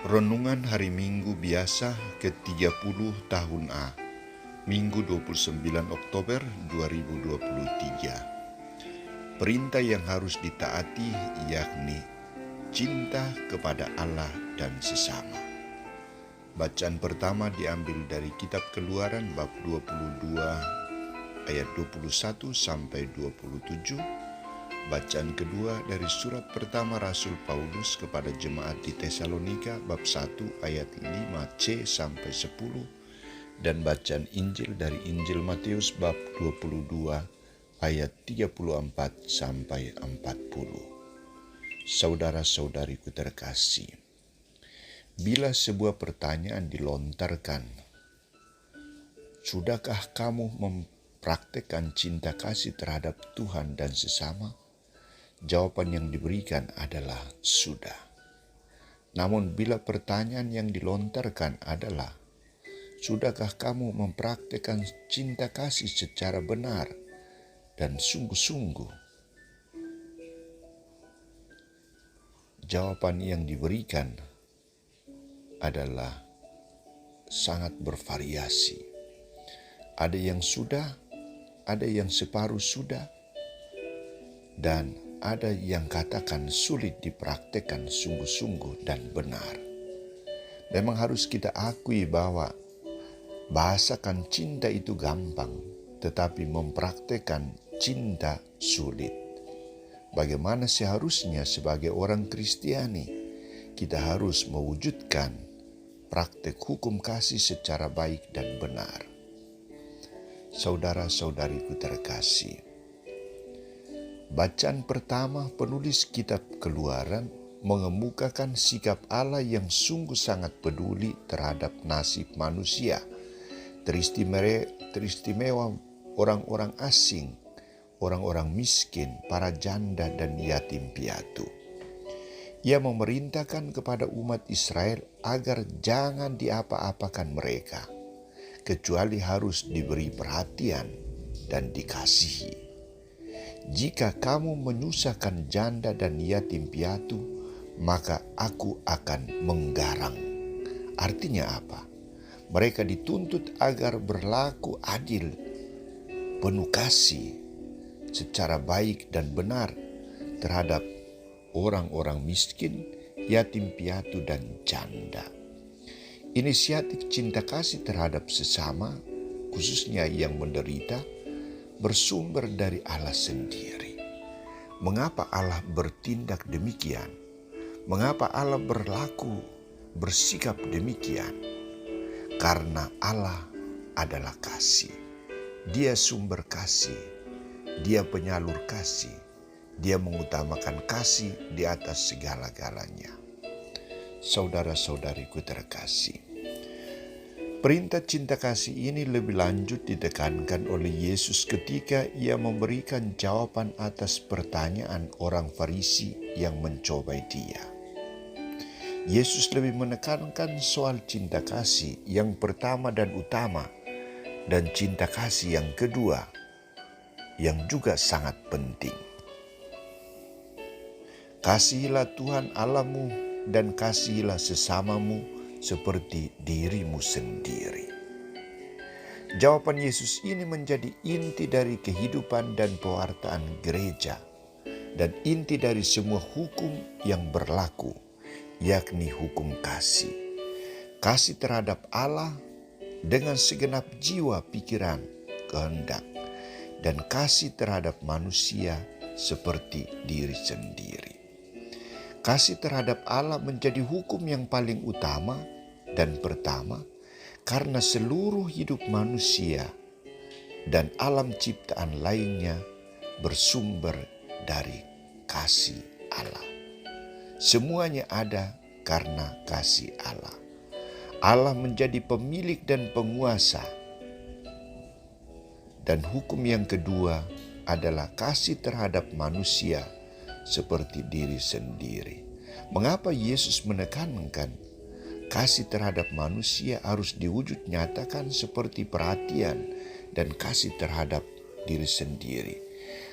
Renungan Hari Minggu Biasa ke-30 tahun A, Minggu 29 Oktober 2023. Perintah yang harus ditaati yakni cinta kepada Allah dan sesama. Bacaan pertama diambil dari kitab Keluaran bab 22 ayat 21 sampai 27. Bacaan kedua dari surat pertama Rasul Paulus kepada jemaat di Tesalonika bab 1 ayat 5c sampai 10 dan bacaan Injil dari Injil Matius bab 22 ayat 34 sampai 40. Saudara-saudariku terkasih, bila sebuah pertanyaan dilontarkan, sudahkah kamu mempraktekkan cinta kasih terhadap Tuhan dan sesama? Jawaban yang diberikan adalah sudah. Namun bila pertanyaan yang dilontarkan adalah, sudahkah kamu mempraktikkan cinta kasih secara benar dan sungguh-sungguh? Jawaban yang diberikan adalah sangat bervariasi. Ada yang sudah, ada yang separuh sudah, dan ada yang katakan sulit dipraktekkan sungguh-sungguh dan benar. Memang harus kita akui bahwa bahasakan cinta itu gampang, tetapi mempraktekkan cinta sulit. Bagaimana seharusnya sebagai orang Kristiani, kita harus mewujudkan praktek hukum kasih secara baik dan benar. Saudara-saudariku terkasih, bacaan pertama penulis kitab Keluaran mengemukakan sikap Allah yang sungguh sangat peduli terhadap nasib manusia, teristimewa orang-orang asing, orang-orang miskin, para janda dan yatim piatu. Ia memerintahkan kepada umat Israel agar jangan diapa-apakan mereka, kecuali harus diberi perhatian dan dikasihi. Jika kamu menyusahkan janda dan yatim piatu, maka aku akan menggarang. Artinya apa? Mereka dituntut agar berlaku adil, penuh kasih, secara baik dan benar terhadap orang-orang miskin, yatim piatu, dan janda. Inisiatif cinta kasih terhadap sesama, khususnya yang menderita, bersumber dari Allah sendiri. Mengapa Allah bertindak demikian? Mengapa Allah bersikap demikian? Karena Allah adalah kasih. Dia sumber kasih. Dia penyalur kasih. Dia mengutamakan kasih di atas segala-galanya. Saudara-saudariku terkasih, perintah cinta kasih ini lebih lanjut ditekankan oleh Yesus ketika ia memberikan jawaban atas pertanyaan orang Farisi yang mencobai dia. Yesus lebih menekankan soal cinta kasih yang pertama dan utama, dan cinta kasih yang kedua yang juga sangat penting. Kasihilah Tuhan Allahmu dan kasihilah sesamamu seperti dirimu sendiri. Jawaban Yesus ini menjadi inti dari kehidupan dan pewartaan gereja, dan inti dari semua hukum yang berlaku, yakni hukum kasih. Kasih terhadap Allah dengan segenap jiwa, pikiran, kehendak, dan kasih terhadap manusia seperti diri sendiri. Kasih terhadap Allah menjadi hukum yang paling utama dan pertama karena seluruh hidup manusia dan alam ciptaan lainnya bersumber dari kasih Allah. Semuanya ada karena kasih Allah. Allah menjadi pemilik dan penguasa. Dan hukum yang kedua adalah kasih terhadap manusia seperti diri sendiri. Mengapa Yesus menekankan kasih terhadap manusia harus diwujud nyatakan seperti perhatian dan kasih terhadap diri sendiri?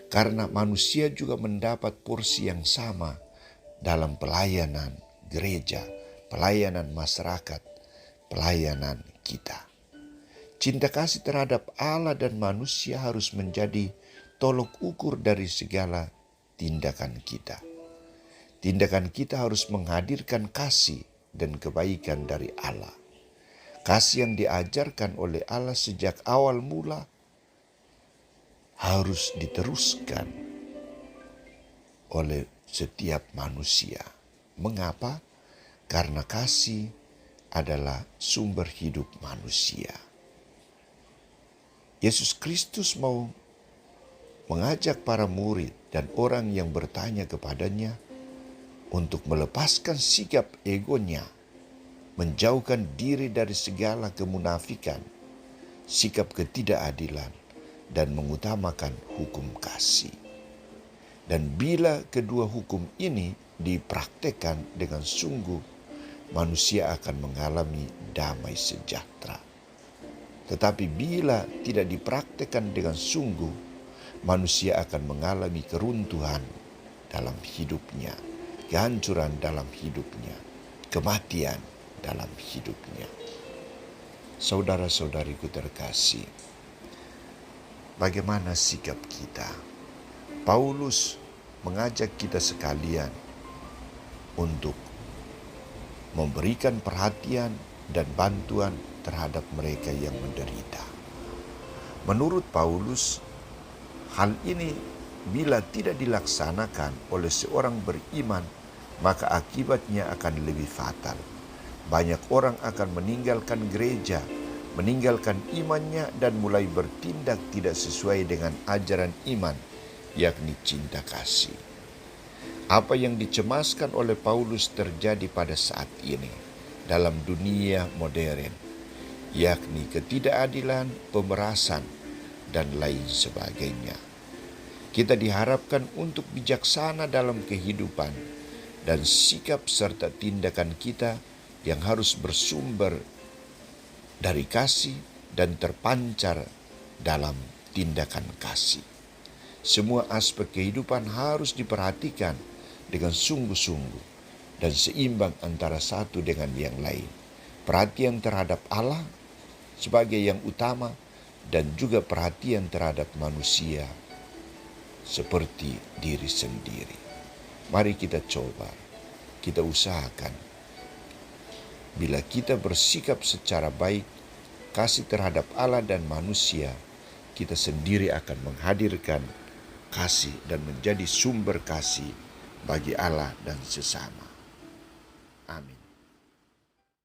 Karena manusia juga mendapat porsi yang sama dalam pelayanan gereja pelayanan masyarakat, pelayanan kita. Cinta kasih terhadap Allah dan manusia harus menjadi tolok ukur dari segala tindakan kita. Tindakan kita harus menghadirkan kasih dan kebaikan dari Allah. Kasih yang diajarkan oleh Allah sejak awal mula harus diteruskan oleh setiap manusia. Mengapa? Karena kasih adalah sumber hidup manusia. Yesus Kristus mau mengajak para murid dan orang yang bertanya kepadanya untuk melepaskan sikap egonya, menjauhkan diri dari segala kemunafikan, sikap ketidakadilan, dan mengutamakan hukum kasih. Dan bila kedua hukum ini dipraktekkan dengan sungguh, manusia akan mengalami damai sejahtera. Tetapi bila tidak dipraktekkan dengan sungguh, manusia akan mengalami keruntuhan dalam hidupnya, kehancuran dalam hidupnya, kematian dalam hidupnya. Saudara-saudariku terkasih, bagaimana sikap kita? Paulus mengajak kita sekalian untuk memberikan perhatian dan bantuan terhadap mereka yang menderita. Menurut Paulus, hal ini bila tidak dilaksanakan oleh seorang beriman, maka akibatnya akan lebih fatal. Banyak orang akan meninggalkan gereja, meninggalkan imannya dan mulai bertindak tidak sesuai dengan ajaran iman, yakni cinta kasih. Apa yang dicemaskan oleh Paulus terjadi pada saat ini dalam dunia modern, yakni ketidakadilan, pemerasan, dan lain sebagainya. Kita diharapkan untuk bijaksana dalam kehidupan dan sikap serta tindakan kita yang harus bersumber dari kasih dan terpancar dalam tindakan kasih. Semua aspek kehidupan harus diperhatikan dengan sungguh-sungguh dan seimbang antara satu dengan yang lain. Perhatian terhadap Allah sebagai yang utama dan juga perhatian terhadap manusia seperti diri sendiri. Mari kita coba, kita usahakan. Bila kita bersikap secara baik, kasih terhadap Allah dan manusia, kita sendiri akan menghadirkan kasih dan menjadi sumber kasih bagi Allah dan sesama. Amin.